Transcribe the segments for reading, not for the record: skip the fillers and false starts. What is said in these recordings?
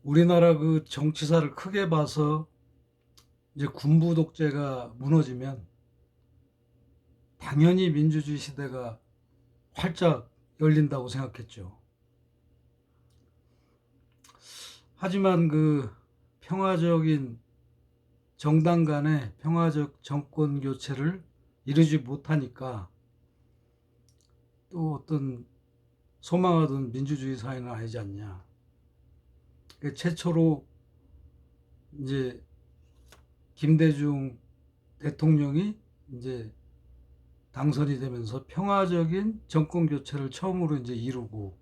우리나라 그 정치사를 크게 봐서 이제 군부 독재가 무너지면 당연히 민주주의 시대가 활짝 열린다고 생각했죠. 하지만 그 평화적인 정당 간의 평화적 정권 교체를 이루지 못하니까 또 어떤 소망하던 민주주의 사회는 아니지 않냐. 최초로 이제 김대중 대통령이 이제 당선이 되면서 평화적인 정권 교체를 처음으로 이제 이루고,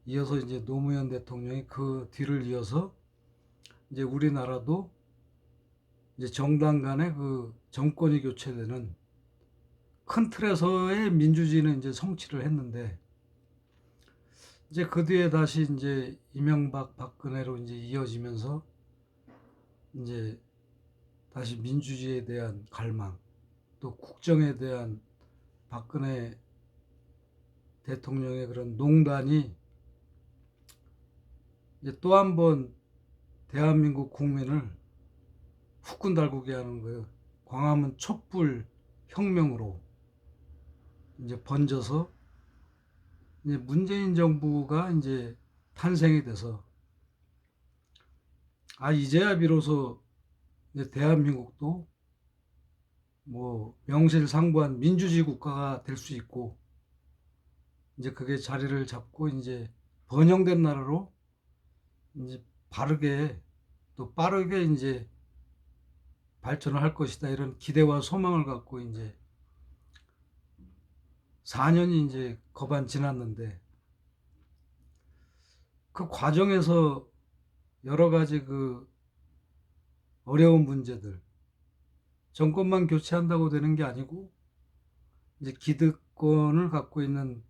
이어서 이제 노무현 대통령이 그 뒤를 이어서 이제 우리나라도 이제 정당 간의 그 정권이 교체되는 큰 틀에서의 민주주의는 이제 성취를 했는데, 이제 그 뒤에 다시 이제 이명박 박근혜로 이제 이어지면서 이제 다시 민주주의에 대한 갈망, 또 국정에 대한 박근혜 대통령의 그런 농단이 이제 또 한 번 대한민국 국민을 후끈 달구게 하는 거예요. 광화문 촛불 혁명으로 이제 번져서 이제 문재인 정부가 이제 탄생이 돼서, 이제야 비로소 이제 대한민국도 뭐 명실상부한 민주주의 국가가 될 수 있고, 이제 그게 자리를 잡고 이제 번영된 나라로 이제 바르게 또 빠르게 이제 발전을 할 것이다, 이런 기대와 소망을 갖고 이제 4년이 이제 거반 지났는데, 그 과정에서 여러 가지 그 어려운 문제들, 정권만 교체한다고 되는 게 아니고 이제 기득권을 갖고 있는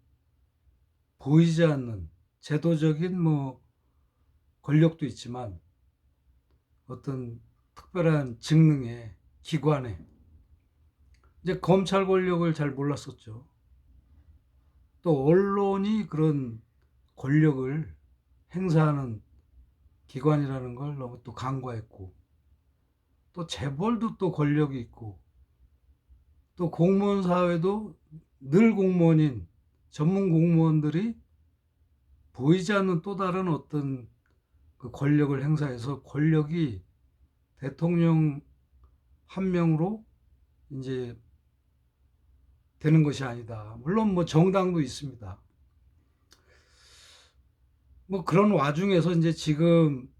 보이지 않는 제도적인 뭐 권력도 있지만, 어떤 특별한 직능에, 기관에, 이제 검찰 권력을 잘 몰랐었죠. 또 언론이 그런 권력을 행사하는 기관이라는 걸 너무 또 간과했고, 또 재벌도 또 권력이 있고, 또 공무원 사회도 늘 공무원인 전문 공무원들이 보이지 않는 또 다른 어떤 그 권력을 행사해서 권력이 대통령 한 명으로 이제 되는 것이 아니다. 물론 뭐 정당도 있습니다. 뭐 그런 와중에서 이제 지금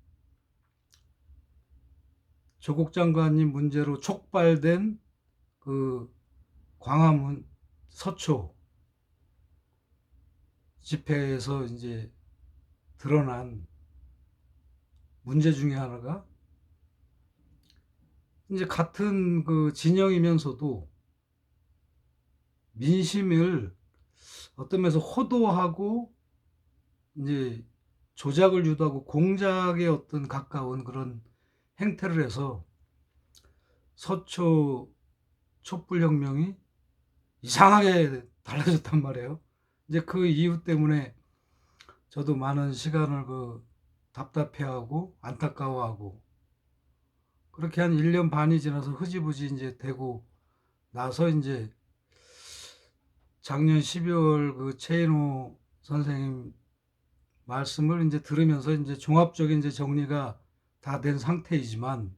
조국 장관님 문제로 촉발된 그 광화문 서초 집회에서 이제 드러난 문제 중에 하나가, 이제 같은 그 진영이면서도 민심을 어떤 면에서 호도하고 이제 조작을 유도하고 공작에 어떤 가까운 그런 행태를 해서 서초 촛불혁명이 이상하게 달라졌단 말이에요. 이제 그 이유 때문에 저도 많은 시간을 그 답답해하고 안타까워하고, 그렇게 한 1년 반이 지나서 흐지부지 이제 되고 나서 이제 작년 12월 그 최인호 선생님 말씀을 이제 들으면서 이제 종합적인 이제 정리가 다 된 상태이지만,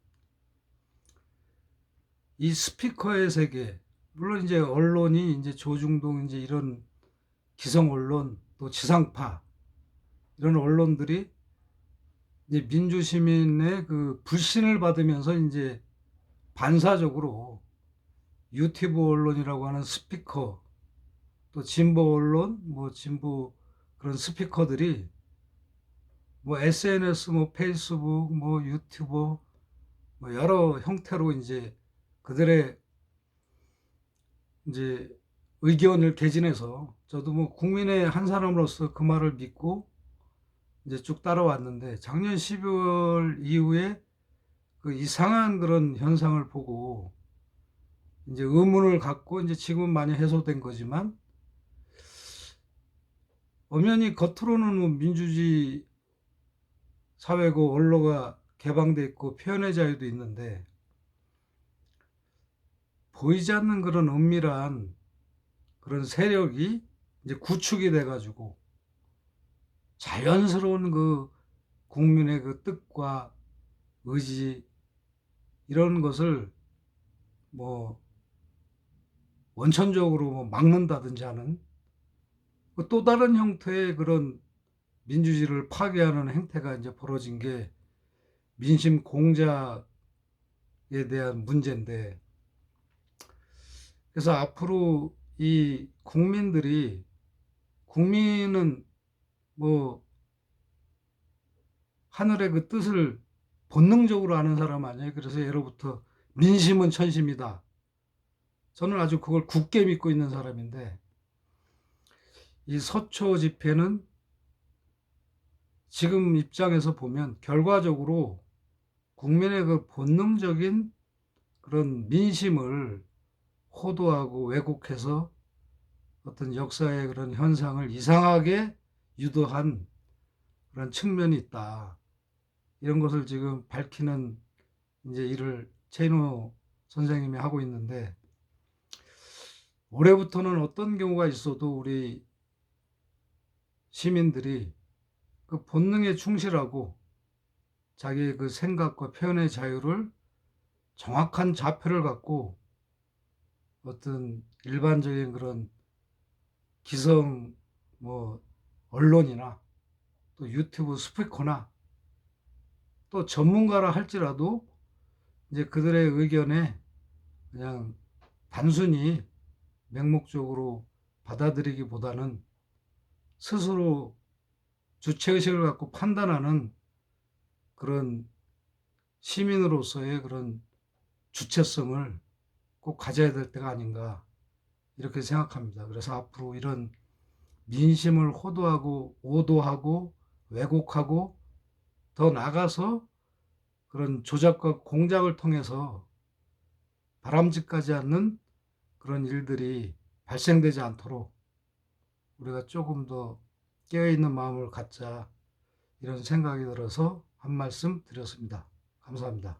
이 스피커의 세계, 물론 이제 언론이 이제 조중동 이제 이런 기성 언론, 또 지상파 이런 언론들이 이제 민주시민의 그 불신을 받으면서 이제 반사적으로 유튜브 언론이라고 하는 스피커, 또 진보 언론, 뭐 진보 그런 스피커들이 뭐 SNS, 뭐 페이스북, 뭐 유튜버, 뭐 여러 형태로 이제 그들의 이제 의견을 개진해서, 저도 뭐 국민의 한 사람으로서 그 말을 믿고 이제 쭉 따라왔는데, 작년 12월 이후에 그 이상한 그런 현상을 보고 이제 의문을 갖고, 이제 지금 많이 해소된 거지만 엄연히 겉으로는 뭐 민주주의 사회고 언론가 개방돼 있고 표현의 자유도 있는데 보이지 않는 그런 은밀한 그런 세력이 이제 구축이 돼가지고 자연스러운 그 국민의 그 뜻과 의지 이런 것을 뭐 원천적으로 뭐 막는다든지 하는 또 다른 형태의 그런 민주주의를 파괴하는 행태가 이제 벌어진 게 민심 공작에 대한 문제인데, 그래서 앞으로 이 국민은 뭐 하늘의 그 뜻을 본능적으로 아는 사람 아니에요. 그래서 예로부터 민심은 천심이다. 저는 아주 그걸 굳게 믿고 있는 사람인데, 이 서초 집회는 지금 입장에서 보면 결과적으로 국민의 그 본능적인 그런 민심을 호도하고 왜곡해서 어떤 역사의 그런 현상을 이상하게 유도한 그런 측면이 있다. 이런 것을 지금 밝히는 이제 일을 최인호 선생님이 하고 있는데, 올해부터는 어떤 경우가 있어도 우리 시민들이 그 본능에 충실하고 자기의 그 생각과 표현의 자유를 정확한 자표를 갖고 어떤 일반적인 그런 기성 뭐 언론이나 또 유튜브 스피커나 또 전문가라 할지라도 이제 그들의 의견에 그냥 단순히 맹목적으로 받아들이기보다는 스스로 주체의식을 갖고 판단하는 그런 시민으로서의 그런 주체성을 꼭 가져야 될 때가 아닌가 이렇게 생각합니다. 그래서 앞으로 이런 민심을 호도하고 오도하고 왜곡하고 더 나아가서 그런 조작과 공작을 통해서 바람직하지 않는 그런 일들이 발생되지 않도록 우리가 조금 더 깨어있는 마음을 갖자 이런 생각이 들어서 한 말씀 드렸습니다. 감사합니다.